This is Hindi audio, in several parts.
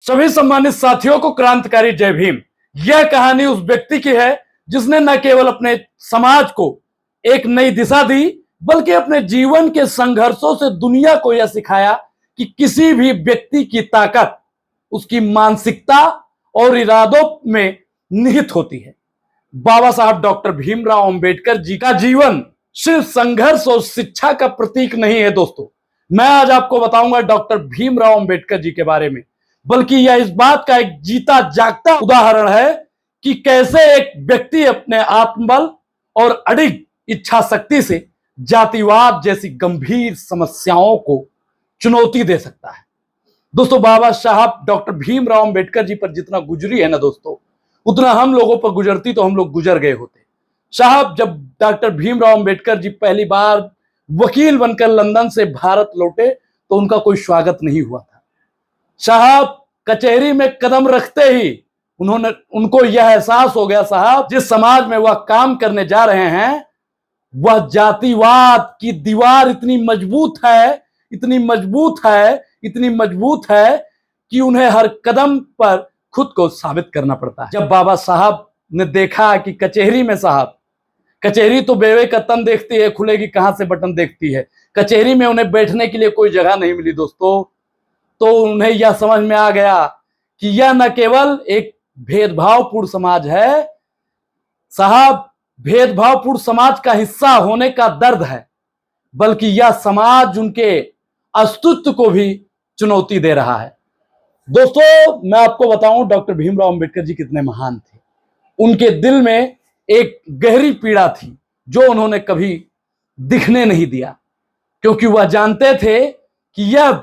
सभी सम्मानित साथियों को क्रांतिकारी जय भीम। यह कहानी उस व्यक्ति की है जिसने न केवल अपने समाज को एक नई दिशा दी, बल्कि अपने जीवन के संघर्षों से दुनिया को यह सिखाया कि किसी भी व्यक्ति की ताकत उसकी मानसिकता और इरादों में निहित होती है। बाबा साहब डॉक्टर भीमराव अंबेडकर जी का जीवन सिर्फ संघर्ष और शिक्षा का प्रतीक नहीं है दोस्तों। मैं आज आपको बताऊंगा डॉक्टर भीमराव अंबेडकर जी के बारे में, बल्कि यह इस बात का एक जीता जागता उदाहरण है कि कैसे एक व्यक्ति अपने आत्मबल और अडिग इच्छा शक्ति से जातिवाद जैसी गंभीर समस्याओं को चुनौती दे सकता है। दोस्तों, बाबा साहब डॉक्टर भीमराव अंबेडकर जी पर जितना गुजरी है ना दोस्तों, उतना हम लोगों पर गुजरती तो हम लोग गुजर गए होते। साहब जब डॉक्टर भीमराव अंबेडकर जी पहली बार वकील बनकर लंदन से भारत लौटे तो उनका कोई स्वागत नहीं हुआ था। साहब कचहरी में कदम रखते ही उनको यह एहसास हो गया, साहब जिस समाज में वह काम करने जा रहे हैं वह जातिवाद की दीवार इतनी मजबूत है, इतनी मजबूत है, इतनी मजबूत है कि उन्हें हर कदम पर खुद को साबित करना पड़ता है। जब बाबा साहब ने देखा कि कचहरी में, साहब कचहरी तो बेवे का तन देखती है, खुलेगी कहां से बटन देखती है। कचहरी में उन्हें बैठने के लिए कोई जगह नहीं मिली दोस्तों। तो उन्हें यह समझ में आ गया कि यह न केवल एक भेदभावपूर्ण समाज है, साहब भेदभावपूर्ण समाज का हिस्सा होने का दर्द है, बल्कि यह समाज उनके अस्तित्व को भी चुनौती दे रहा है। दोस्तों, मैं आपको बताऊं डॉक्टर भीमराव अंबेडकर जी कितने महान थे। उनके दिल में एक गहरी पीड़ा थी जो उन्होंने कभी दिखने नहीं दिया, क्योंकि वह जानते थे कि यह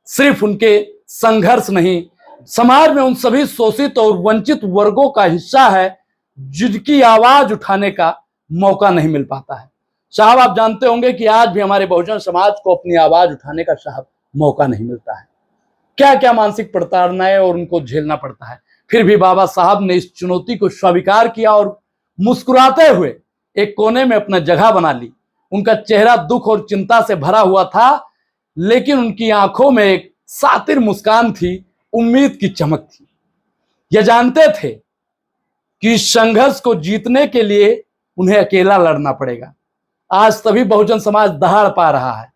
सिर्फ उनके संघर्ष नहीं, समाज में उन सभी शोषित और वंचित वर्गों का हिस्सा है जिनकी आवाज उठाने का मौका नहीं मिल पाता है। साहब आप जानते होंगे कि आज भी हमारे बहुजन समाज को अपनी आवाज उठाने का साहब मौका नहीं मिलता है। क्या क्या मानसिक प्रताड़नाएं और उनको झेलना पड़ता है। फिर भी बाबा साहब ने इस चुनौती को स्वीकार किया और मुस्कुराते हुए एक कोने में अपना जगह बना ली। उनका चेहरा दुख और चिंता से भरा हुआ था, लेकिन उनकी आंखों में एक सातिर मुस्कान थी, उम्मीद की चमक थी। यह जानते थे कि इस संघर्ष को जीतने के लिए उन्हें अकेला लड़ना पड़ेगा। आज तभी बहुजन समाज दहाड़ पा रहा है।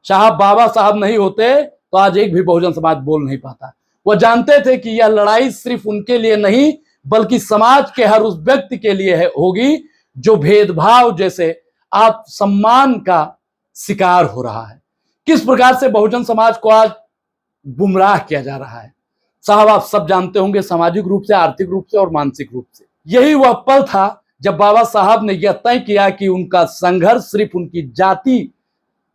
साहब बाबा साहब नहीं होते तो आज एक भी बहुजन समाज बोल नहीं पाता। वह जानते थे कि यह लड़ाई सिर्फ उनके लिए नहीं, बल्कि समाज के हर उस व्यक्ति के लिए होगी जो भेदभाव जैसे आप सम्मान का शिकार हो रहा है। किस प्रकार से बहुजन समाज को आज गुमराह किया जा रहा है, साहब आप सब जानते होंगे, सामाजिक रूप से, आर्थिक रूप से और मानसिक रूप से। यही वह पल था जब बाबा साहब ने यह तय किया कि उनका संघर्ष सिर्फ उनकी जाति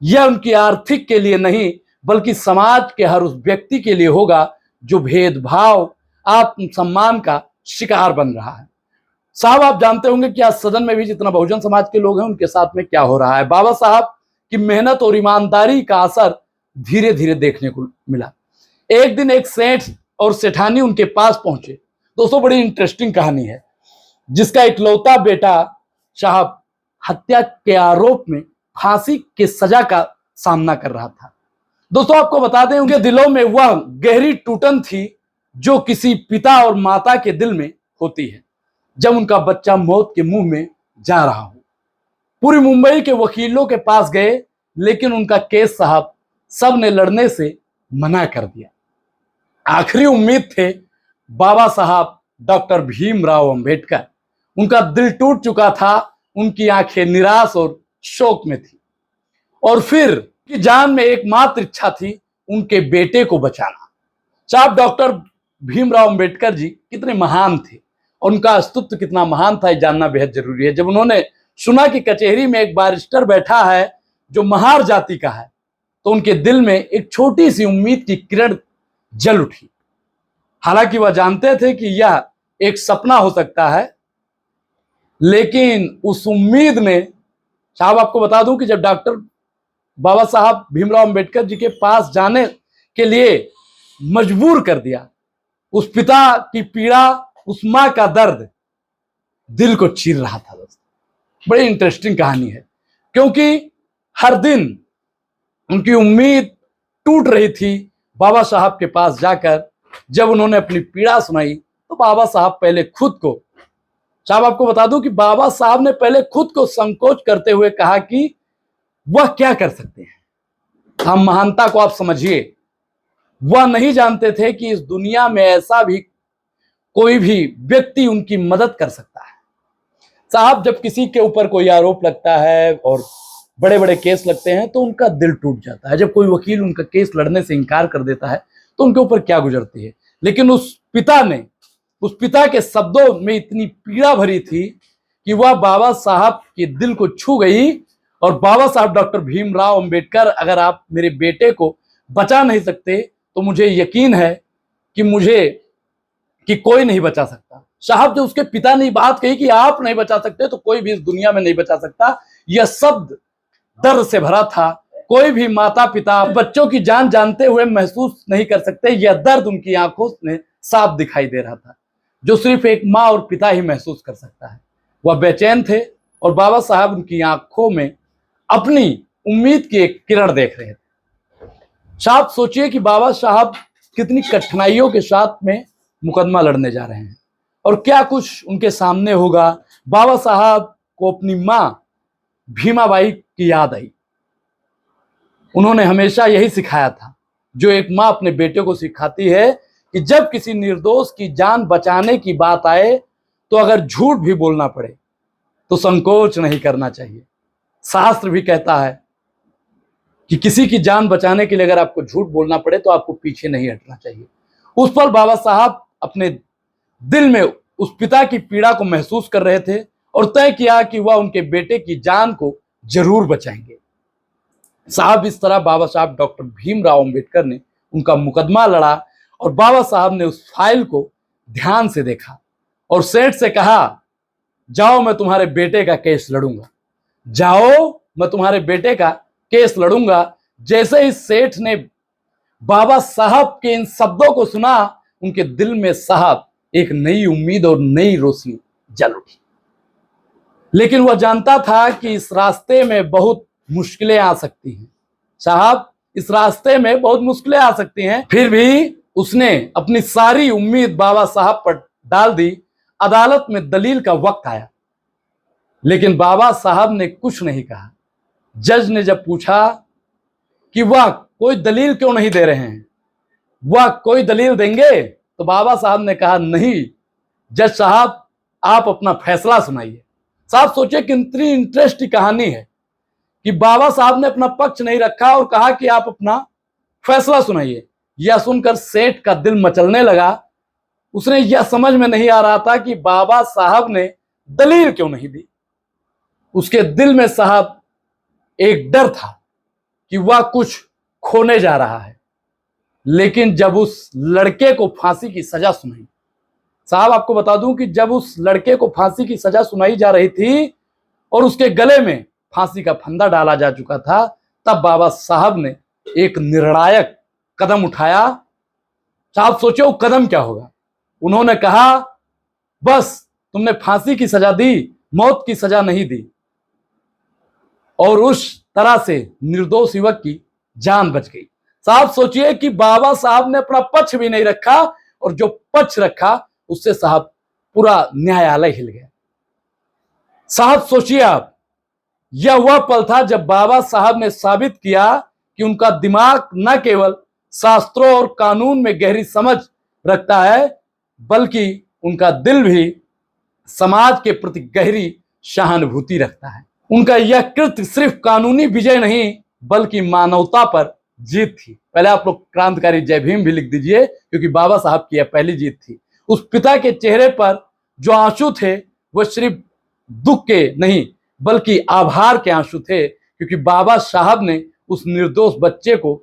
या उनकी आर्थिक के लिए नहीं, बल्कि समाज के हर उस व्यक्ति के लिए होगा जो भेदभाव आत्मसम्मान का शिकार बन रहा है। साहब आप जानते होंगे कि आज सदन में भी जितना बहुजन समाज के लोग हैं उनके साथ में क्या हो रहा है। बाबा साहब की मेहनत और ईमानदारी का असर धीरे धीरे देखने को मिला। एक दिन एक सेठ और सेठानी उनके पास पहुंचे। दोस्तों बड़ी इंटरेस्टिंग कहानी है, जिसका इकलौता बेटा साहब हत्या के आरोप में फांसी के सजा का सामना कर रहा था। दोस्तों आपको बता दें, उनके दिलों में वह गहरी टूटन थी जो किसी पिता और माता के दिल में होती है जब उनका बच्चा मौत के मुंह में जा रहा हो। पूरी मुंबई के वकीलों के पास गए, लेकिन उनका केस साहब सब ने लड़ने से मना कर दिया। आखिरी उम्मीद थे बाबा साहब डॉक्टर भीमराव अंबेडकर। उनका दिल टूट चुका था, उनकी आंखें निराश और शोक में थी, और फिर की जान में एकमात्र इच्छा थी उनके बेटे को बचाना। साहब डॉक्टर भीमराव अंबेडकर जी कितने महान थे और उनका अस्तित्व कितना महान था, ये जानना बेहद जरूरी है। जब उन्होंने सुना कि कचहरी में एक बैरिस्टर बैठा है जो महार जाति का है, तो उनके दिल में एक छोटी सी उम्मीद की किरण जल उठी। हालांकि वह जानते थे कि यह एक सपना हो सकता है, लेकिन उस उम्मीद ने, साहब आपको बता दूं कि जब डॉक्टर बाबा साहब भीमराव अंबेडकर जी के पास जाने के लिए मजबूर कर दिया, उस पिता की पीड़ा, उस मां का दर्द दिल को चीर रहा था। दोस्तों बड़ी इंटरेस्टिंग कहानी है, क्योंकि हर दिन उनकी उम्मीद टूट रही थी बाबा साहब के पास जाकर जब उन्होंने अपनी पीड़ा सुनाई तो बाबा साहब पहले खुद को, साहब आपको बता दूं कि बाबा साहब ने पहले खुद को संकोच करते हुए कहा कि वह क्या कर सकते हैं। हम महानता को आप समझिए, वह नहीं जानते थे कि इस दुनिया में ऐसा भी कोई भी व्यक्ति उनकी मदद कर सकता है। साहब, जब किसी के ऊपर कोई आरोप लगता है और बड़े बड़े केस लगते हैं तो उनका दिल टूट जाता है। जब कोई वकील उनका केस लड़ने से इनकार कर देता है तो उनके ऊपर क्या गुजरती है। लेकिन उस पिता के शब्दों में इतनी पीड़ा भरी थी कि वह बाबा साहब के दिल को छू गई। और बाबा साहब डॉक्टर भीमराव अंबेडकर, अगर आप मेरे बेटे को बचा नहीं सकते तो मुझे यकीन है कि कोई नहीं बचा सकता। साहब, जो उसके पिता ने बात कही कि आप नहीं बचा सकते तो कोई भी इस दुनिया में नहीं बचा सकता, यह शब्द दर्द से भरा था। कोई भी माता पिता बच्चों की जान जानते हुए महसूस नहीं कर सकते। यह दर्द उनकी आंखों में साफ दिखाई दे रहा था, जो सिर्फ एक माँ और पिता ही महसूस कर सकता है। वह बेचैन थे और बाबा साहब उनकी आंखों में अपनी उम्मीद की एक किरण देख रहे थे। साहब, सोचिए कि बाबा साहब कितनी कठिनाइयों के साथ में मुकदमा लड़ने जा रहे हैं और क्या कुछ उनके सामने होगा। बाबा साहब को अपनी माँ भीमाबाई की याद आई। उन्होंने हमेशा यही सिखाया था जो एक माँ अपने बेटे को सिखाती है कि जब किसी निर्दोष की जान बचाने की बात आए तो अगर झूठ भी बोलना पड़े तो संकोच नहीं करना चाहिए। शास्त्र भी कहता है कि किसी की जान बचाने के लिए अगर आपको झूठ बोलना पड़े तो आपको पीछे नहीं हटना चाहिए। उस पर बाबा साहब अपने दिल में उस पिता की पीड़ा को महसूस कर रहे थे और तय किया कि वह उनके बेटे की जान को जरूर बचाएंगे। साहब, इस तरह बाबा साहब डॉक्टर भीमराव अंबेडकर ने उनका मुकदमा लड़ा और बाबा साहब ने उस फाइल को ध्यान से देखा और सेठ से कहा, जाओ मैं तुम्हारे बेटे का केस लड़ूंगा, जाओ मैं तुम्हारे बेटे का केस लड़ूंगा। जैसे ही सेठ ने बाबा साहब के इन शब्दों को सुना, उनके दिल में साहब एक नई उम्मीद और नई रोशनी जल उठी। लेकिन वह जानता था कि इस रास्ते में बहुत मुश्किलें आ सकती हैं। साहब, इस रास्ते में बहुत मुश्किलें आ सकती हैं। फिर भी उसने अपनी सारी उम्मीद बाबा साहब पर डाल दी। अदालत में दलील का वक्त आया, लेकिन बाबा साहब ने कुछ नहीं कहा। जज ने जब पूछा कि वह कोई दलील क्यों नहीं दे रहे हैं, वह कोई दलील देंगे, तो बाबा साहब ने कहा, नहीं जज साहब, आप अपना फैसला सुनाइए। साहब, सोचिए कितनी इंटरेस्टिंग कहानी है कि बाबा साहब ने अपना पक्ष नहीं रखा और कहा कि आप अपना फैसला सुनाइए। यह सुनकर सेठ का दिल मचलने लगा। उसने यह समझ में नहीं आ रहा था कि बाबा साहब ने दलील क्यों नहीं दी। उसके दिल में साहब एक डर था कि वह कुछ खोने जा रहा है। लेकिन जब उस लड़के को फांसी की सजा सुनाई, साहब आपको बता दूं कि जब उस लड़के को फांसी की सजा सुनाई जा रही थी और उसके गले में फांसी का फंदा डाला जा चुका था, तब बाबा साहब ने एक निर्णायक कदम उठाया। साहब सोचो वो कदम क्या होगा। उन्होंने कहा, बस तुमने फांसी की सजा दी, मौत की सजा नहीं दी। और उस तरह से निर्दोष युवक की जान बच गई। साहब सोचिए कि बाबा साहब ने अपना पक्ष भी नहीं रखा और जो पक्ष रखा उससे साहब पूरा न्यायालय हिल गया। साहब सोचिए आप, यह वह पल था जब बाबा साहब ने साबित किया कि उनका दिमाग न केवल शास्त्रों और कानून में गहरी समझ रखता है, बल्कि उनका दिल भी समाज के प्रति गहरी सहानुभूति रखता है। उनका यह कृत्य सिर्फ कानूनी विजय नहीं बल्कि मानवता पर जीत थी। पहले आप लोग क्रांतिकारी जय भीम भी लिख दीजिए, क्योंकि बाबा साहब की यह पहली जीत थी। उस पिता के चेहरे पर जो आंसू थे वह सिर्फ दुख के नहीं बल्कि आभार के आंसू थे, क्योंकि बाबा साहब ने उस निर्दोष बच्चे को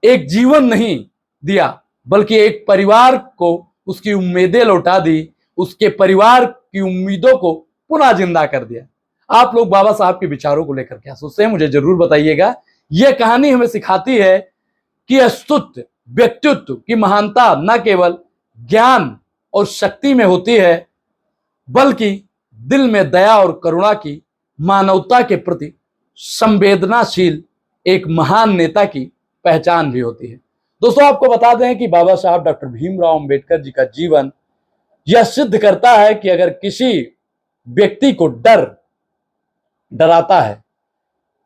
एक जीवन नहीं दिया बल्कि एक परिवार को उसकी उम्मीदें लौटा दी, उसके परिवार की उम्मीदों को पुनः जिंदा कर दिया। आप लोग बाबा साहब के विचारों को लेकर क्या सोचते हैं, मुझे जरूर बताइएगा। यह कहानी हमें सिखाती है कि अस्तुत्व व्यक्तित्व की महानता न केवल ज्ञान और शक्ति में होती है बल्कि दिल में दया और करुणा की, मानवता के प्रति संवेदनाशील एक महान नेता की पहचान भी होती है। दोस्तों आपको बता दें कि बाबा साहब डॉक्टर भीमराव अंबेडकर जी का जीवन यह सिद्ध करता है कि अगर किसी व्यक्ति को डराता है,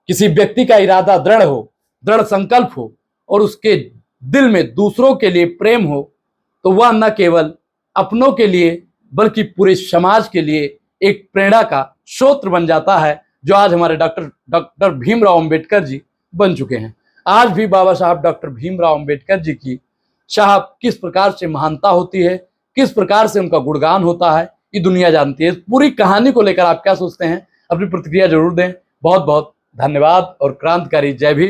किसी व्यक्ति का इरादा दृढ़ हो, दृढ़ संकल्प हो और उसके दिल में दूसरों के लिए प्रेम हो, तो वह न केवल अपनों के लिए बल्कि पूरे समाज के लिए एक प्रेरणा का स्रोत बन जाता है, जो आज हमारे डॉक्टर भीमराव अंबेडकर जी बन चुके हैं। आज भी बाबा साहब डॉक्टर भीमराव अंबेडकर जी की साहब किस प्रकार से महानता होती है, किस प्रकार से उनका गुणगान होता है, ये दुनिया जानती है। इस पूरी कहानी को लेकर आप क्या सोचते हैं? अपनी प्रतिक्रिया जरूर दें। बहुत बहुत धन्यवाद और क्रांतिकारी जय भीम।